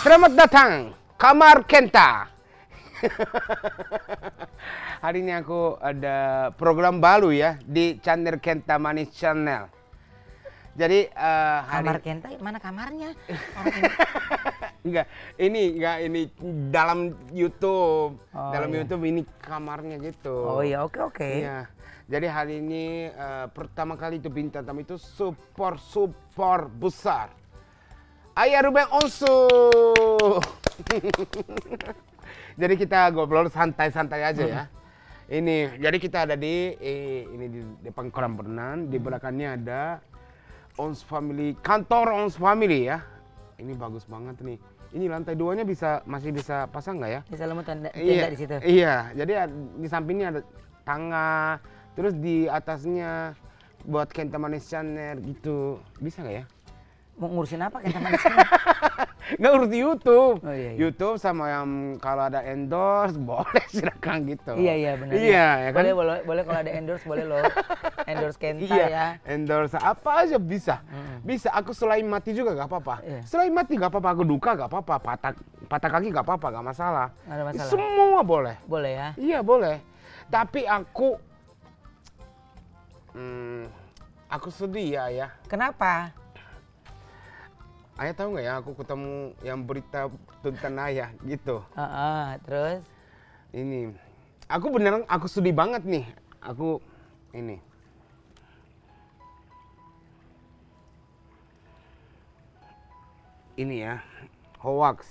Selamat datang, Kamar Kenta. Hari ini aku ada program baru ya di channel Kenta Manis Channel. Jadi Kamar Kenta mana kamarnya? enggak ini dalam YouTube. Oh, dalam iya. YouTube ini kamarnya gitu. Oh iya, oke. Iya. Jadi hari ini pertama kali itu bintang tamu itu super besar. Ayah Ruben Onsu. Jadi kita ngobrol santai-santai aja ya. Ini, jadi kita ada di depan kolam renang, di belakangnya ada Ons Family, kantor Ons Family ya. Ini bagus banget nih. Ini lantai 2-nya masih bisa pasang nggak ya? Bisa lemu tenda Iya, di situ. iya, jadi di sampingnya ada tangga, terus di atasnya buat Kenta Manis Channel gitu. Bisa nggak ya? Mau ngurusin apa Kenta Manis? Nggak urus YouTube. Oh, iya. YouTube sama yang kalau ada endorse boleh silakan gitu. Iya benar. Iya ya kan. Boleh kalau ada endorse boleh loh. Endorse Kenta Iya, ya. endorse apa aja bisa. Bisa, aku selain mati juga gak apa-apa. Iya. Selain mati gak apa-apa, aku duka gak apa-apa, patah kaki gak apa-apa, gak masalah. Nggak ada masalah. Semua boleh. Boleh ya. Iya boleh. Tapi aku sedih ya. Kenapa? Ayah tahu nggak ya, aku ketemu yang berita tentang ayah gitu. Terus? Ini, aku beneran sedih banget nih. Ini ya, hoax.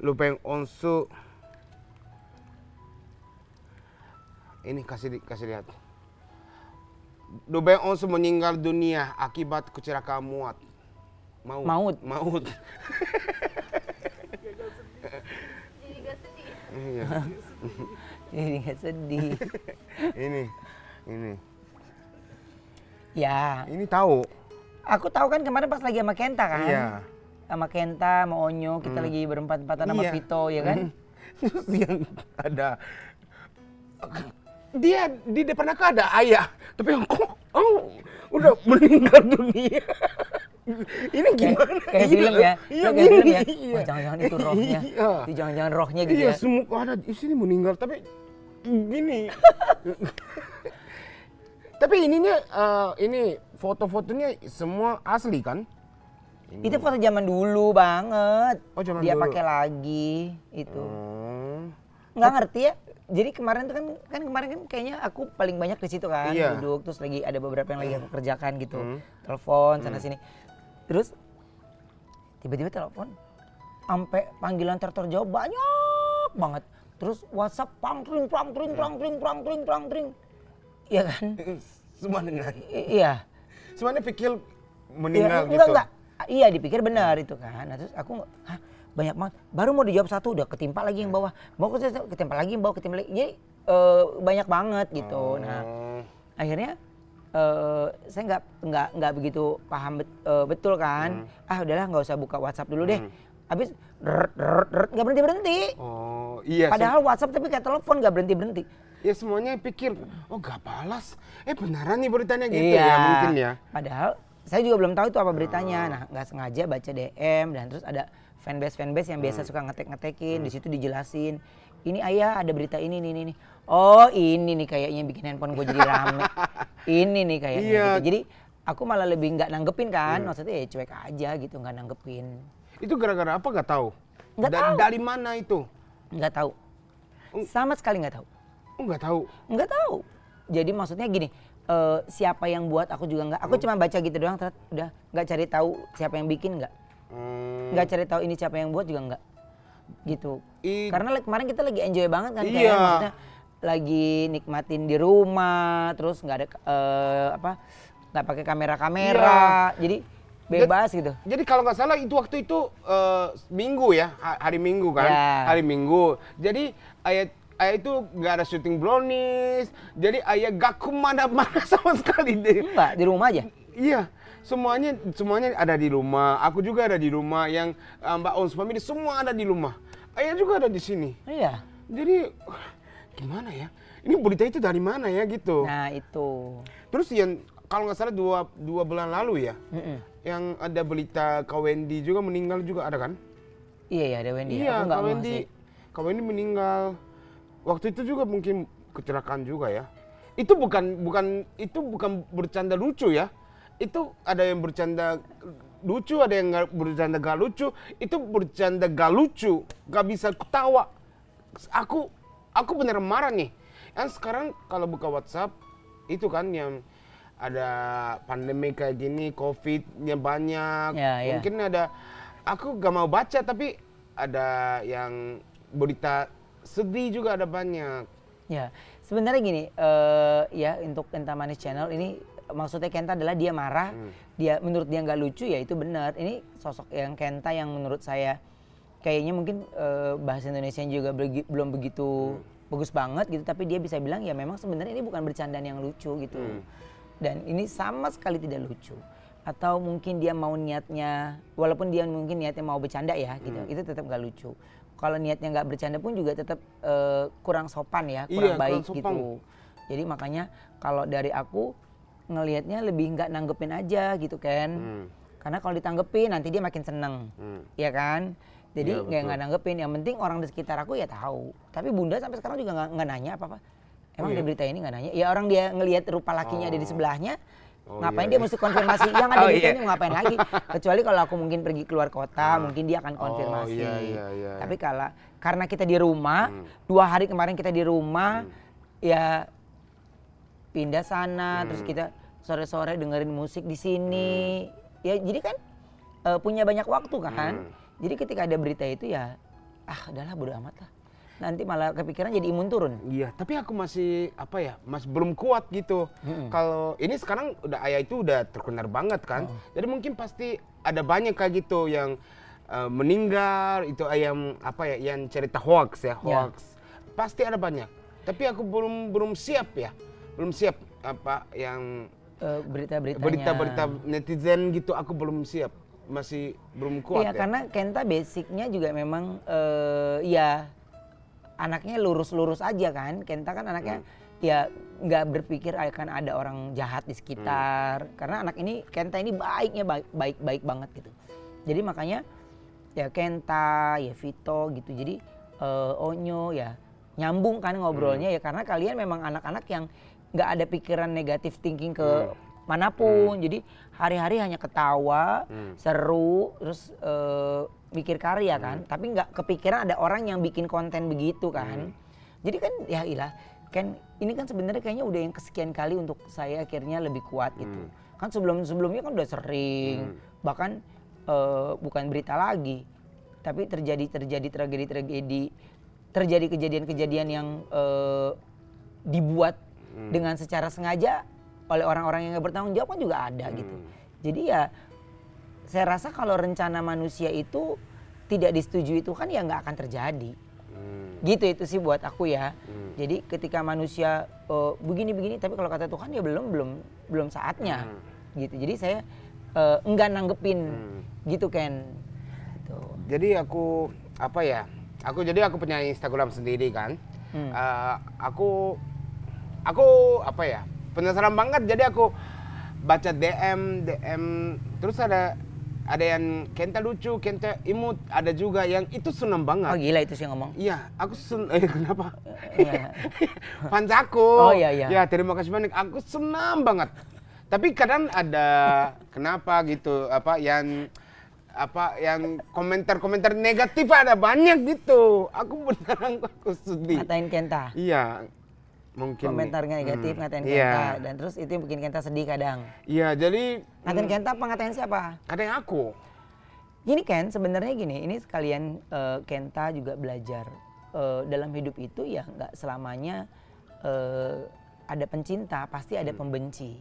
Ruben Onsu. Ini kasih lihat. Ruben Onsu meninggal dunia akibat kecelakaan maut. Jadi gak sedih. Iya. Jadi nggak sedih. Ini. Ya, Ini tahu. aku tahu kan kemarin pas lagi sama Kenta kan. Iya. Sama Kenta, sama Onyo, kita lagi berempat-empatan sama Iya. Vito ya kan. Terus yang ada dia di depan aku ada ayah, tapi aku udah meninggal dunia. Ini gimana? Kayak film ya. Iya, Kayak film ya. iya. Wah, jangan-jangan itu rohnya. Iya. Itu jangan-jangan rohnya gitu Iya, ya. semua ada di sini meninggal, tapi gini. Tapi ininya, ini foto-fotonya semua asli kan? Itu foto zaman dulu banget. Oh, zaman Dia dulu. pakai lagi itu. Hmm. Nggak ngerti ya. Jadi kemarin tuh kan kemarin kan kayaknya aku paling banyak di situ kan, Iya. duduk terus lagi ada beberapa yang lagi aku kerjakan gitu. Telepon sana sini. Terus tiba-tiba telepon sampai panggilan terjawab banyak banget. Terus WhatsApp pang tring. Iya kan? Semua dengar. Iya. Semuanya pikir meninggal gitu. Enggak. Iya dipikir benar itu kan. Nah, terus aku banyak banget. Baru mau dijawab satu udah ketimpa lagi yang bawah. Mau ketimpa lagi yang bawah, ketimpa lagi. Jadi banyak banget gitu. Nah, akhirnya saya nggak begitu paham betul kan. Udahlah nggak usah buka WhatsApp dulu deh. Habis nggak berhenti. Oh, iya. Padahal WhatsApp tapi kayak telepon nggak berhenti. Ya semuanya pikir, gak balas. Beneran nih beritanya gitu Iya. ya mungkin ya. Padahal saya juga belum tahu itu apa beritanya. Nah, nggak sengaja baca DM dan terus ada fanbase yang biasa suka ngetekin, di situ dijelasin. Ini ayah ada berita ini. Oh, ini nih kayaknya bikin handphone gue jadi rame. Ini nih kayaknya. Iya. Gitu. Jadi aku malah lebih nggak nanggepin kan. Maksudnya ya cuek aja gitu, nggak nanggepin. Itu gara-gara apa gak tahu? Nggak tahu. Dari mana itu? Nggak tahu. Sama sekali nggak tahu. Gak tahu. Nggak tahu. Jadi maksudnya gini, siapa yang buat aku juga nggak. Aku cuma baca gitu doang, terus udah nggak cari tahu siapa yang bikin nggak. Nggak cari tahu ini siapa yang buat juga nggak. Gitu. Karena kemarin kita lagi enjoy banget kan, kayak Iya. maksudnya lagi nikmatin di rumah, terus nggak ada nggak pakai kamera, jadi bebas gitu. Jadi kalau nggak salah itu waktu itu Minggu ya, hari Minggu kan, Ya. hari Minggu. Jadi ayah itu nggak ada syuting brownies, jadi ayah gak kemana-mana sama sekali deh. Enggak, di rumah aja. Iya, semuanya ada di rumah. Aku juga ada di rumah. Yang Mbak Ons Family semua ada di rumah. Ayah juga ada di sini. Iya. Jadi gimana ya? Ini berita itu dari mana ya gitu? Nah itu. Terus yang kalau nggak salah dua bulan lalu ya, yang ada berita Kak Wendy juga meninggal juga ada kan? Iya ada Wendy. Iya, Aku nggak Kak mau Wendy, sih. Kak Wendy meninggal. Waktu itu juga mungkin kecelakaan juga ya. Itu bukan bercanda lucu ya. Itu ada yang bercanda lucu, ada yang bercanda gak lucu. Itu bercanda gak lucu, gak bisa ketawa. Aku bener marah nih. Yang sekarang kalau buka WhatsApp itu kan yang ada pandemi kayak gini, COVID-nya banyak. Ya. Mungkin ada, aku gak mau baca tapi ada yang berita sedih juga ada banyak. Ya, sebenarnya gini, ya untuk Kenta Manis Channel ini maksudnya Kenta adalah dia marah, menurut dia nggak lucu ya itu benar. Ini sosok yang Kenta yang menurut saya kayaknya mungkin bahasa Indonesia juga belum begitu bagus banget gitu, tapi dia bisa bilang ya memang sebenarnya ini bukan bercandaan yang lucu gitu. Dan ini sama sekali tidak lucu. Atau mungkin dia mau niatnya, walaupun dia mungkin niatnya mau bercanda ya gitu, itu tetap nggak lucu. Kalau niatnya nggak bercanda pun juga tetap kurang sopan ya, kurang baik gitu. Jadi makanya kalau dari aku ngelihatnya lebih nggak nanggepin aja gitu kan. Karena kalau ditanggepin nanti dia makin seneng, ya kan. Jadi nggak nanggepin. Yang penting orang di sekitar aku ya tahu. Tapi Bunda sampai sekarang juga nggak nanya apa-apa. Emang di berita ini nggak nanya? Ya orang dia ngelihat rupa lakinya ada di sebelahnya. Ngapain dia mesti konfirmasi yang ada di ini ngapain lagi, kecuali kalau aku mungkin pergi keluar kota mungkin dia akan konfirmasi. Tapi karena kita di rumah 2 hari kemarin kita di rumah ya pindah sana terus kita sore-sore dengerin musik di sini ya jadi kan punya banyak waktu kan. Jadi ketika ada berita itu ya udahlah bodo amat lah. Nanti malah kepikiran jadi imun turun. Iya, tapi aku masih masih belum kuat gitu. Kalau ini sekarang ayah itu udah terkenal banget kan. Jadi mungkin pasti ada banyak kayak gitu yang meninggal itu yang yang cerita hoax ya, hoax. Pasti ada banyak. Tapi aku belum siap ya. Belum siap yang berita-berita netizen gitu aku belum siap. Masih belum kuat ya. Karena Kenta basicnya juga memang ya anaknya lurus-lurus aja kan. Kenta kan anaknya ya nggak berpikir akan ada orang jahat di sekitar. Karena anak ini Kenta ini baiknya baik banget gitu. Jadi makanya ya Kenta, ya Vito gitu. Jadi Onyo ya nyambung kan ngobrolnya ya karena kalian memang anak-anak yang nggak ada pikiran negatif thinking ke manapun. Jadi hari-hari hanya ketawa, seru, terus mikir karya kan, tapi nggak kepikiran ada orang yang bikin konten begitu kan. Jadi kan ya kan ini kan sebenarnya kayaknya udah yang kesekian kali untuk saya akhirnya lebih kuat gitu. Kan sebelumnya kan udah sering, bahkan bukan berita lagi, tapi terjadi tragedi, terjadi kejadian-kejadian yang dibuat dengan secara sengaja oleh orang-orang yang nggak bertanggung jawab kan juga ada gitu. Jadi ya saya rasa kalau rencana manusia itu tidak disetujui itu kan ya nggak akan terjadi. Gitu itu sih buat aku ya. Jadi ketika manusia begini tapi kalau kata Tuhan ya belum saatnya. Gitu. Jadi saya enggak nanggepin gitu kan. Gitu. Jadi aku aku punya Instagram sendiri kan. Aku penasaran banget jadi aku baca DM terus ada yang Kenta lucu, Kenta imut, ada juga yang itu senang banget. Oh gila itu sih ngomong. Iya, aku kenapa? Iya. Fans aku. Oh iya. Ya terima kasih banyak, aku senang banget. Tapi kadang ada kenapa gitu yang komentar negatif ada banyak gitu. Aku beneran aku sedih. Ngatain Kenta. Iya. Mungkin komentar negatif ngatain Kenta dan terus itu yang bikin Kenta sedih kadang. Iya, jadi ngatain Kenta apa ngatain siapa? Ngatain aku. Gini Ken, sebenarnya gini, ini sekalian Kenta juga belajar dalam hidup itu ya nggak selamanya ada pencinta, pasti ada pembenci.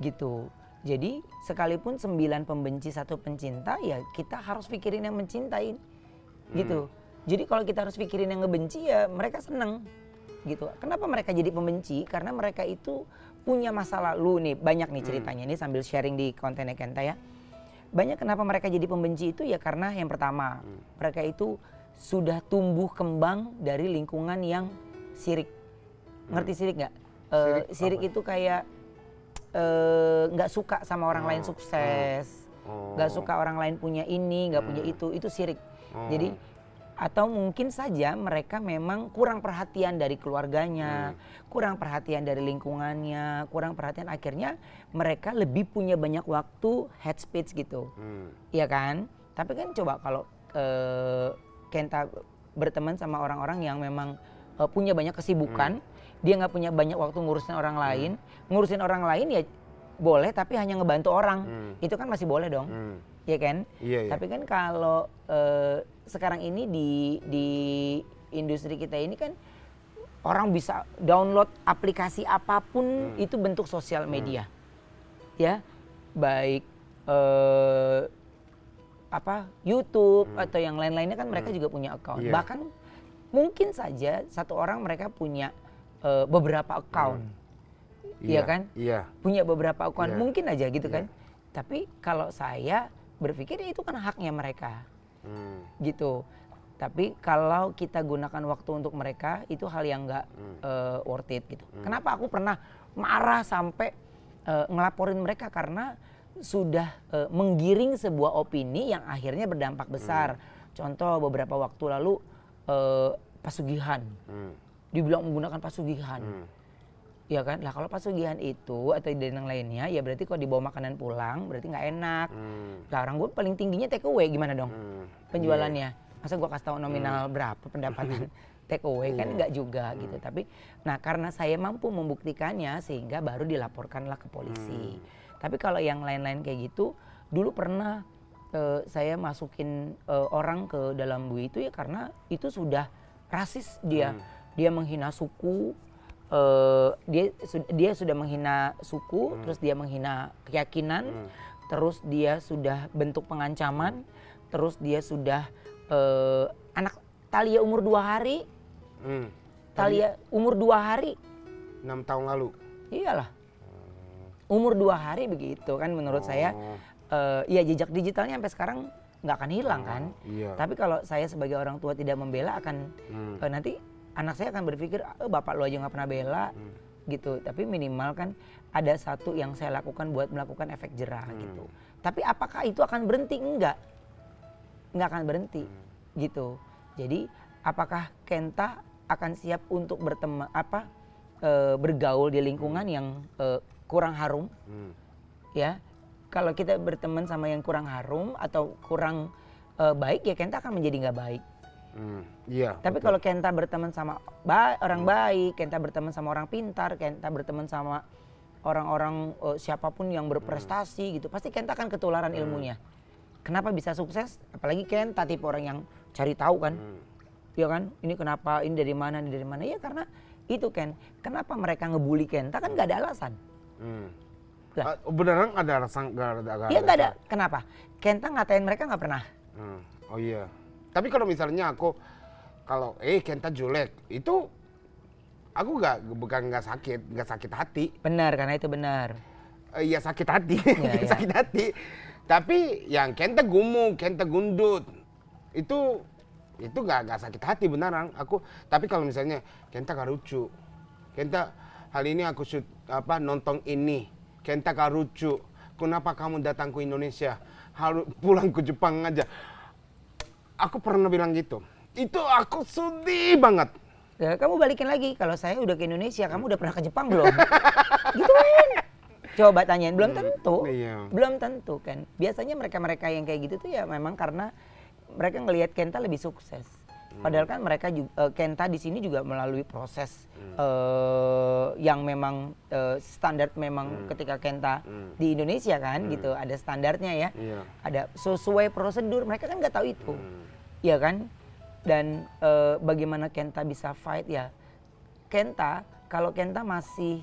Gitu. Jadi sekalipun 9 pembenci 1 pencinta ya kita harus pikirin yang mencintain. Gitu. Jadi kalau kita harus pikirin yang ngebenci ya mereka seneng. Gitu. Kenapa mereka jadi pembenci? Karena mereka itu punya masa lalu nih, banyak nih ceritanya ini sambil sharing di kontennya Kenta ya. Banyak kenapa mereka jadi pembenci itu ya karena yang pertama, mereka itu sudah tumbuh kembang dari lingkungan yang sirik. Ngerti sirik nggak? Sirik itu kayak nggak suka sama orang lain sukses, nggak suka orang lain punya ini, nggak punya itu syirik. Jadi atau mungkin saja mereka memang kurang perhatian dari keluarganya, kurang perhatian dari lingkungannya, kurang perhatian, akhirnya mereka lebih punya banyak waktu head speech gitu, iya kan? Tapi kan coba kalau Kenta berteman sama orang-orang yang memang punya banyak kesibukan, dia nggak punya banyak waktu ngurusin orang lain ya boleh, tapi hanya ngebantu orang, itu kan masih boleh dong. Ya kan? Iya. Tapi kan kalau sekarang ini di industri kita ini kan orang bisa download aplikasi apapun itu bentuk sosial media. Ya, baik YouTube atau yang lain-lainnya kan mereka juga punya account. Iya. Bahkan mungkin saja satu orang mereka punya beberapa account. Iya kan? Iya. Punya beberapa account, mungkin aja gitu Iya. kan. Tapi kalau saya berpikir itu kan haknya mereka, gitu. Tapi kalau kita gunakan waktu untuk mereka, itu hal yang nggak worth it gitu. Kenapa aku pernah marah sampai ngelaporin mereka, karena sudah menggiring sebuah opini yang akhirnya berdampak besar. Contoh beberapa waktu lalu pesugihan, dibilang menggunakan pesugihan. Ya kan, lah kalau pesugihan itu atau yang lainnya ya berarti kalau dibawa makanan pulang berarti nggak enak. Lah orang gue paling tingginya take away, gimana dong penjualannya? Masa gue kasih tahu nominal berapa pendapatan take away, kan nggak juga gitu. Tapi nah karena saya mampu membuktikannya sehingga baru dilaporkanlah ke polisi. Tapi kalau yang lain-lain kayak gitu, dulu pernah saya masukin orang ke dalam bui itu ya karena itu sudah rasis dia. Dia menghina suku. Dia sudah menghina suku, terus dia menghina keyakinan, terus dia sudah bentuk pengancaman, terus dia sudah anak Thalia umur 2 hari, Thalia umur 2 hari, 6 tahun lalu. Iyalah, umur 2 hari begitu kan menurut saya, ya jejak digitalnya sampai sekarang nggak akan hilang kan. Tapi kalau saya sebagai orang tua tidak membela akan nanti anak saya akan berpikir, bapak lu aja nggak pernah bela, gitu. Tapi minimal kan ada satu yang saya lakukan buat melakukan efek jerah gitu. Tapi apakah itu akan berhenti? Enggak akan berhenti, gitu. Jadi apakah Kenta akan siap untuk bergaul di lingkungan yang kurang harum? Ya, kalau kita berteman sama yang kurang harum atau kurang baik, ya Kenta akan menjadi nggak baik. Iya. Tapi kalau Kenta berteman sama orang baik, Kenta berteman sama orang pintar, Kenta berteman sama orang-orang siapapun yang berprestasi gitu, pasti Kenta akan ketularan ilmunya. Kenapa bisa sukses? Apalagi Kenta tipe orang yang cari tahu kan, ya kan? Ini kenapa? Ini dari mana? Ini dari mana? Ya karena itu kan. Kenapa mereka ngebully Kenta kan nggak ada alasan. Beneran ada alasan? Iya nggak ada. Kenapa? Kenta ngatain mereka nggak pernah. Oh iya. Tapi kalau misalnya kalau Kenta jelek, itu aku nggak sakit hati. Benar, karena itu benar. Iya sakit hati, Ya. sakit hati. Tapi yang Kenta gumuk, Kenta gundut, itu nggak sakit hati beneran. Tapi kalau misalnya Kenta gak lucu, Kenta hari ini aku nonton ini, Kenta gak lucu. Kenapa kamu datang ke Indonesia? Harus pulang ke Jepang aja. Aku pernah bilang gitu. Itu aku sedih banget. Ya, kamu balikin lagi. Kalau saya udah ke Indonesia, kamu udah pernah ke Jepang belum? Gituin. Coba tanyain. Belum tentu. Iya. Belum tentu kan. Biasanya mereka-mereka yang kayak gitu tuh ya memang karena mereka ngelihat Kenta lebih sukses. Padahal kan mereka juga, Kenta di sini juga melalui proses yang memang standar memang ketika Kenta di Indonesia kan gitu. Ada standarnya ya. Iya. Ada sesuai prosedur. Mereka kan nggak tahu itu. Ya kan? Dan bagaimana Kenta bisa fight ya. Kenta, kalau Kenta masih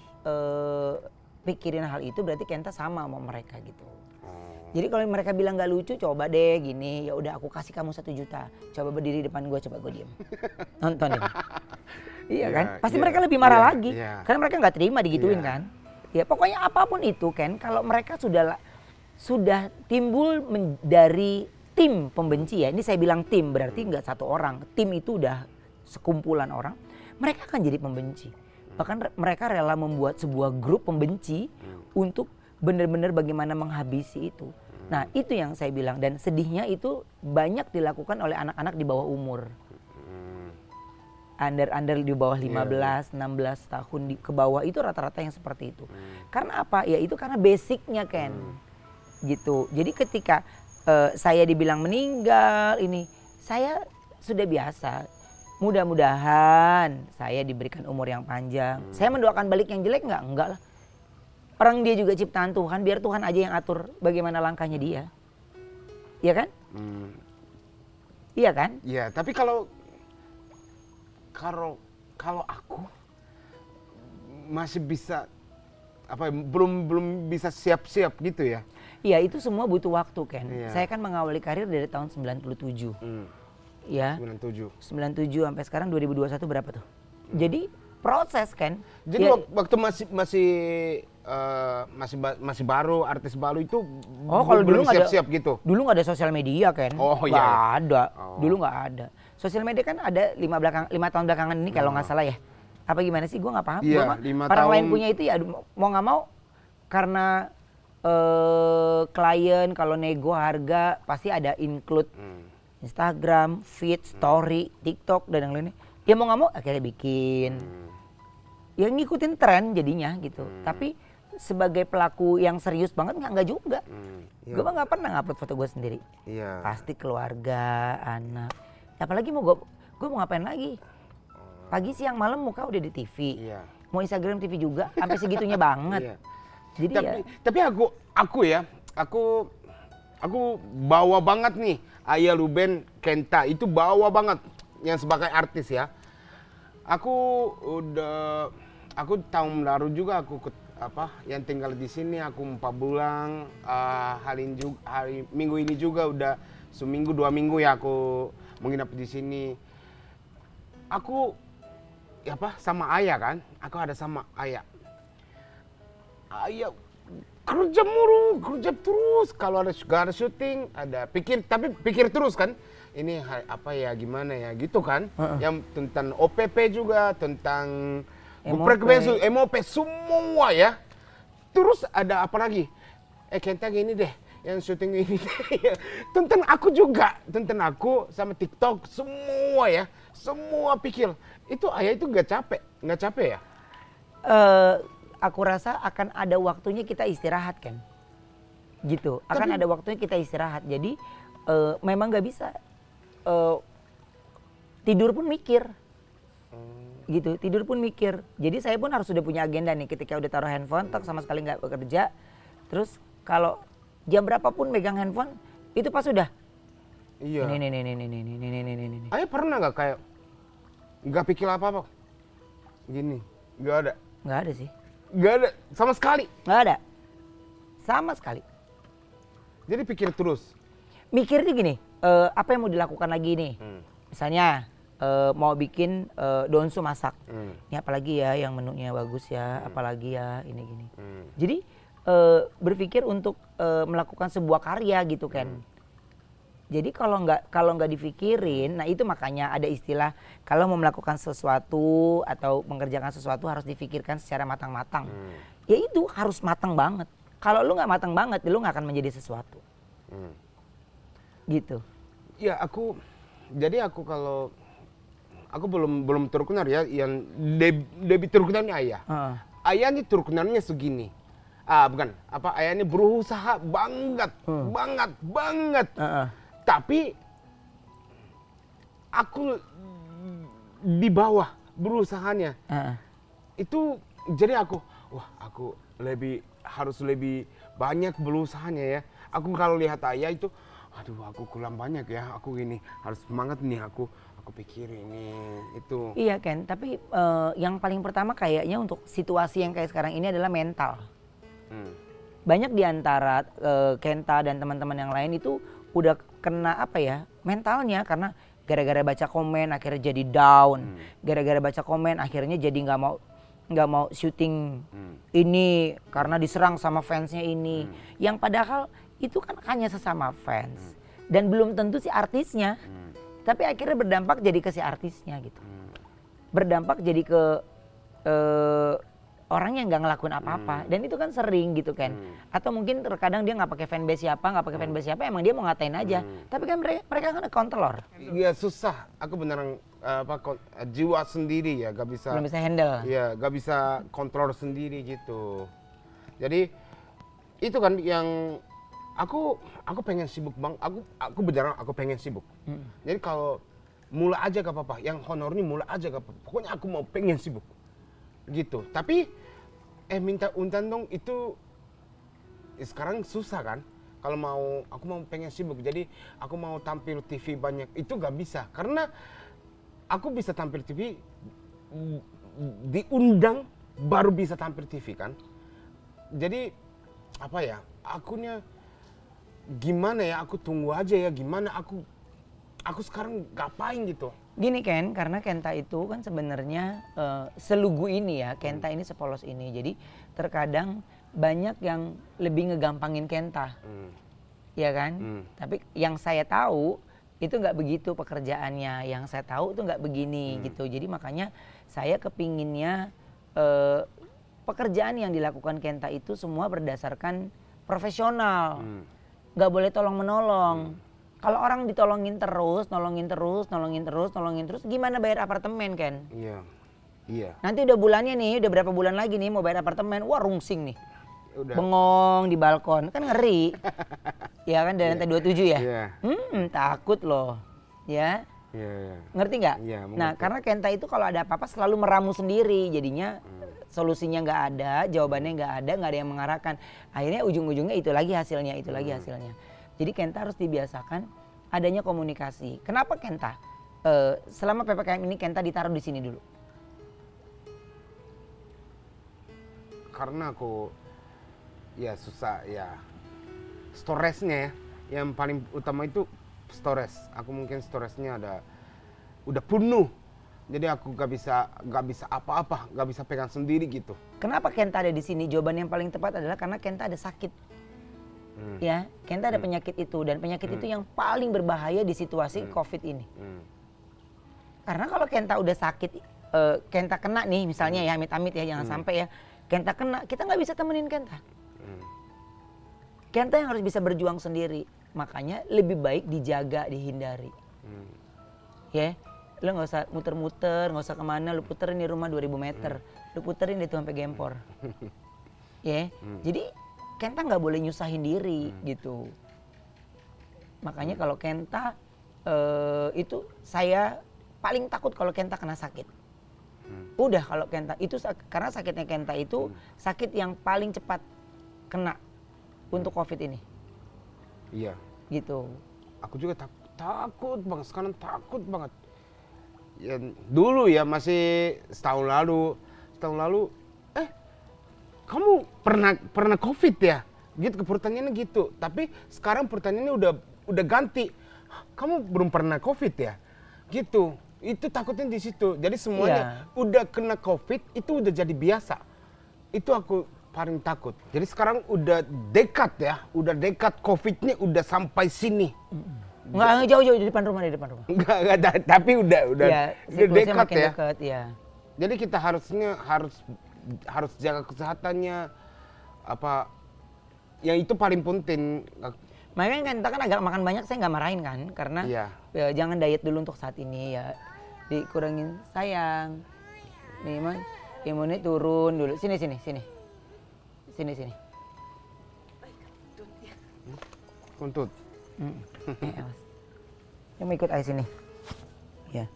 pikirin hal itu berarti Kenta sama sama mereka gitu. Jadi kalau mereka bilang nggak lucu, coba deh gini, ya udah aku kasih kamu 1 juta. Coba berdiri depan gue, coba gue diem. Nontonin. Iya kan? Pasti mereka lebih marah lagi. Karena mereka nggak terima digituin kan. Ya pokoknya apapun itu kan, kalau mereka sudah timbul dari tim pembenci ya. Ini saya bilang tim, berarti nggak satu orang. Tim itu udah sekumpulan orang. Mereka akan jadi pembenci. Bahkan mereka rela membuat sebuah grup pembenci untuk benar-benar bagaimana menghabisi itu. Nah itu yang saya bilang, dan sedihnya itu banyak dilakukan oleh anak-anak di bawah umur. Under di bawah 15, 16 tahun ke bawah itu rata-rata yang seperti itu. Karena apa? Ya itu karena basicnya Ken. Gitu. Jadi ketika saya dibilang meninggal ini, saya sudah biasa. Mudah-mudahan saya diberikan umur yang panjang. Saya mendoakan balik yang jelek enggak lah. Orang dia juga ciptaan Tuhan, biar Tuhan aja yang atur bagaimana langkahnya dia. Iya kan? Iya kan? Iya, tapi kalau aku masih bisa belum bisa siap-siap gitu ya. Iya, itu semua butuh waktu Ken. Iya. Saya kan mengawali karir dari tahun 97. Ya. 97 sampai sekarang 2021 berapa tuh? Jadi proses kan. Jadi Ya, waktu masih baru, artis baru itu kalau belum dulu nggak ada- siap-siap gitu. dulu nggak ada sosial media kan? Oh, iya, Nggak iya. ada. Oh. Dulu nggak ada. Sosial media kan ada 5 tahun belakangan ini kalau nggak salah ya. Apa gimana sih? Gue nggak paham. Iya, Gua mah 5 orang lain tahun. punya itu ya mau nggak mau karena klien kalau nego harga pasti ada include Instagram, feed, story, TikTok dan yang lainnya. Ya mau nggak mau akhirnya bikin. Ya ngikutin tren jadinya gitu. Tapi sebagai pelaku yang serius banget nggak juga. Iya. Gue mah nggak pernah ngupload foto gue sendiri. Iya. Pasti keluarga, anak. Apalagi gue mau ngapain lagi? Pagi, siang, malam muka udah di TV. Iya. Mau Instagram TV juga, sampai segitunya banget. Iya. Jadi Tapi aku bawa banget nih Ayah Ruben Kenta itu bawa banget yang sebagai artis ya. Aku tahun lalu juga yang tinggal di sini aku 4 bulan, minggu ini juga udah seminggu 2 minggu ya aku menginap di sini. Aku sama Ayah kan, aku ada sama Ayah. Ayah kerja terus, kalau ada syuting ada pikir terus kan, ini gimana ya gitu kan. Yang tentang OPP juga, tentang MOP semua ya. Terus ada apa lagi? Kenta gini deh, yang syuting ini tentang aku juga, tentang aku sama TikTok semua ya, semua pikir. Itu Ayah itu nggak capek ya? aku rasa akan ada waktunya kita istirahat kan, gitu. Akan ada waktunya kita istirahat. Jadi memang nggak bisa tidur pun mikir, gitu. Tidur pun mikir. Jadi saya pun harus sudah punya agenda nih. Ketika udah taruh handphone, sama sekali nggak bekerja. Terus kalau jam berapapun megang handphone, itu pas sudah. Iya. Ini. Ayah pernah nggak kayak nggak pikir apa-apa? Gini, nggak ada. Nggak ada sih. Nggak ada sama sekali. Nggak ada. Sama sekali. Jadi pikir terus. Mikirnya gini, apa yang mau dilakukan lagi nih? Misalnya mau bikin donsu masak. Ini apalagi ya yang menunya bagus ya, apalagi ya ini gini. Jadi berpikir untuk melakukan sebuah karya gitu kan. Jadi kalau nggak dipikirin, nah itu makanya ada istilah kalau mau melakukan sesuatu atau mengerjakan sesuatu harus difikirkan secara matang-matang. Ya itu harus matang banget. Kalau lu nggak matang banget, lu nggak akan menjadi sesuatu. Gitu. Ya jadi kalau aku belum terkenal ya, yang lebih terkenalnya Ayah. Ayah ini terkenalnya segini. Ayah ini berusaha banget. Tapi aku di bawah berusahanya. Itu jadi aku harus lebih banyak berusahanya ya. Aku kalau lihat Ayah itu, aduh aku kurang banyak ya. Aku gini harus semangat nih aku pikir ini itu. Iya Ken, tapi yang paling pertama kayaknya untuk situasi yang kayak sekarang ini adalah mental. Banyak di antara Kenta dan teman-teman yang lain itu udah kena mentalnya, karena gara-gara baca komen akhirnya jadi down, gara-gara baca komen akhirnya jadi nggak mau syuting ini karena diserang sama fansnya ini, yang padahal itu kan hanya sesama fans dan belum tentu si artisnya, tapi akhirnya berdampak jadi ke si artisnya gitu, berdampak jadi ke orang yang nggak ngelakuin apa-apa dan itu kan sering gitu kan. Atau mungkin terkadang dia nggak pakai fanbase siapa, emang dia mau ngatain aja. Tapi kan mereka kan kontrolor. Iya susah, aku beneran jiwa sendiri ya, gak bisa. Belum bisa handle. Iya, gak bisa kontrol sendiri gitu. Jadi itu kan yang aku pengen sibuk bang, aku beneran aku pengen sibuk. Jadi kalau mulai aja gak apa-apa, yang honor ini mulai aja gak apa-apa. Pokoknya aku mau pengen sibuk. Gitu. Tapi minta undan dong itu sekarang susah kan. Kalau aku mau pengen sibuk, jadi aku mau tampil TV banyak itu gak bisa karena aku bisa tampil TV diundang baru bisa tampil TV kan. Jadi apa ya? Akunya gimana ya? Aku tunggu aja ya gimana aku sekarang ngapain gitu. Gini Ken, karena Kenta itu kan sebenarnya selugu ini ya, Kenta ini sepolos ini. Jadi terkadang banyak yang lebih ngegampangin Kenta, ya kan? Tapi yang saya tahu itu nggak begitu pekerjaannya. Yang saya tahu itu nggak begini gitu. Jadi makanya saya kepinginnya pekerjaan yang dilakukan Kenta itu semua berdasarkan profesional, nggak boleh tolong menolong. Kalau orang ditolongin terus, nolongin terus, gimana bayar apartemen kan? Iya. Nanti udah bulannya nih, udah berapa bulan lagi nih mau bayar apartemen, wah rungsing nih. Udah. Bengong di balkon, kan ngeri. Ya kan dari lantai 27 ya? Iya. Takut loh. Ya. Iya. Ngerti nggak? Iya, Nah mengerti. karena Kenta itu kalau ada apa-apa selalu meramu sendiri, jadinya solusinya nggak ada, jawabannya nggak ada yang mengarahkan. Akhirnya ujung-ujungnya itu lagi hasilnya. Jadi Kenta harus dibiasakan adanya komunikasi. Kenapa Kenta? Selama PPKM ini Kenta ditaruh di sini dulu. Karena aku ya susah ya. Storage-nya ya. Yang paling utama itu storage. Aku mungkin storage-nya udah penuh. Jadi aku gak bisa apa-apa, gak bisa pegang sendiri gitu. Kenapa Kenta ada di sini? Jawaban yang paling tepat adalah karena Kenta ada sakit. Ya, Kenta ada penyakit itu dan penyakit itu yang paling berbahaya di situasi COVID ini. Karena kalau Kenta udah sakit, Kenta kena nih misalnya ya, amit-amit ya, jangan sampai ya. Kenta kena, kita nggak bisa temenin Kenta. Kenta yang harus bisa berjuang sendiri. Makanya lebih baik dijaga, dihindari. Ya, lo nggak usah muter-muter, nggak usah kemana, lo puterin di rumah 2000 meter. Lo puterin itu sampai Gempor. Ya, jadi Kenta nggak boleh nyusahin diri gitu. Makanya kalau Kenta itu saya paling takut kalau Kenta kena sakit. Udah kalau Kenta itu karena sakitnya Kenta itu sakit yang paling cepat kena untuk COVID ini. Iya. Gitu. Aku juga takut banget, sekarang takut banget. Ya, dulu ya masih setahun lalu kamu pernah COVID ya? Gitu pertanyaannya gitu. Tapi sekarang pertanyaannya udah ganti. Kamu belum pernah COVID ya? Gitu. Itu takutnya di situ. Jadi semuanya udah kena COVID itu udah jadi biasa. Itu aku paling takut. Jadi sekarang udah dekat ya. Udah dekat COVID-nya udah sampai sini. Nggak jauh-jauh di depan rumah. Enggak, tapi udah Ya, dekat makin ya. dekat, ya. Jadi kita harus jaga kesehatannya apa yang itu paling penting. Makanya Kenta kan agak makan banyak saya nggak marahin kan karena ya, jangan diet dulu untuk saat ini ya, dikurangin sayang. Nih man, imunnya turun dulu. Sini. Kuntut. Awas. Dia mau ikut ayah sini. Ya.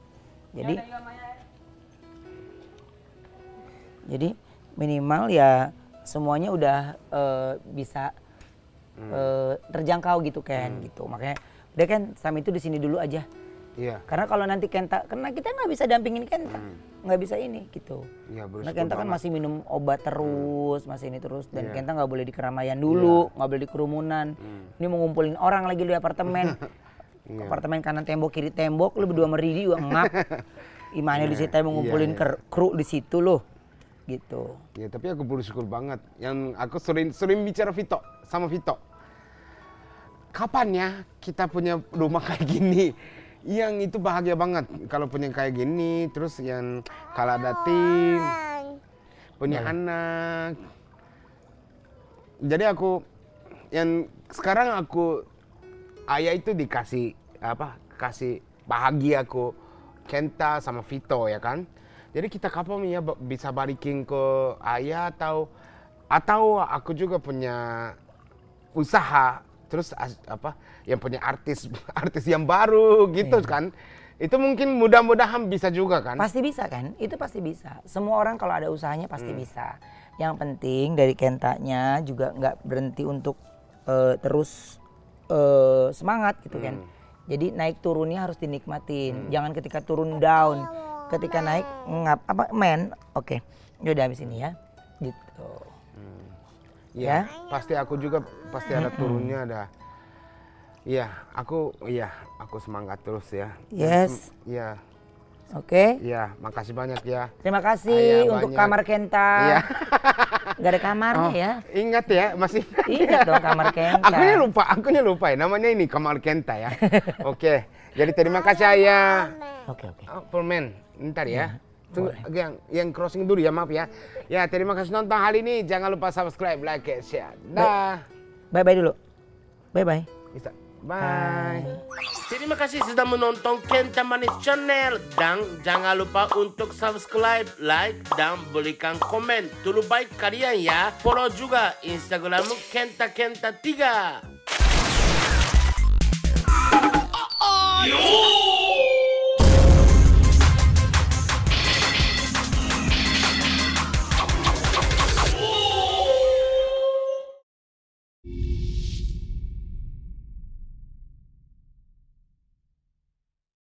Jadi minimal ya semuanya udah bisa terjangkau gitu kan gitu. Makanya udah kan Sam itu di sini dulu aja. Iya. Karena kalau nanti Kenta kena kita nggak bisa dampingin Kenta. Nggak bisa ini gitu. Iya, Karena Kenta kan masih minum obat terus, masih ini terus dan Kenta nggak boleh di keramaian dulu, nggak boleh di kerumunan. Ini mau ngumpulin orang lagi di apartemen. Apartemen kanan tembok kiri tembok, lu berdua meridi juga ngap. Imane di situ mau ngumpulin kru di situ loh. Gitu. Ya tapi aku bersyukur banget. Yang aku sering bicara sama Vito. Kapan ya kita punya rumah kayak gini? Yang itu bahagia banget kalau punya kayak gini. Terus yang kalau ada tim. punya anak. Jadi aku yang sekarang aku ayah itu dikasih kasih bahagia aku Kenta sama Vito ya kan. Jadi kita kapan ya bisa balikin ke ayah atau aku juga punya usaha terus yang punya artis yang baru gitu kan. Itu mungkin mudah-mudahan bisa juga kan? Pasti bisa kan? Itu pasti bisa. Semua orang kalau ada usahanya pasti bisa. Yang penting dari Kentanya juga nggak berhenti untuk terus semangat gitu kan. Jadi naik turunnya harus dinikmatin. Jangan ketika turun down. Ketika naik oke. Udah habis ini ya. Gitu. Ya, pasti aku juga pasti ada turunnya ada. Iya, aku semangat terus ya. Yes. Iya. Oke. Iya, makasih banyak ya. Terima kasih untuk banyak. kamar Kenta. Iya. Gak ada kamarnya ya. Ingat ya, masih. Ingat dong kamar Kenta. Akunya lupa ya, namanya ini kamar Kenta ya. Oke, jadi terima kasih Ayah. Oke. Permen, ntar ya. Tunggu, yang crossing dulu ya, maaf ya. Ya, terima kasih nonton hari ini. Jangan lupa subscribe, like, share. Dah. Bye-bye dulu. Bye-bye. Bisa. Bye. Terima kasih sudah menonton Kenta Manis Channel. Dan jangan lupa untuk subscribe, like, dan berikan komen. Dulu baik kalian ya. Follow juga Instagram Kenta 3.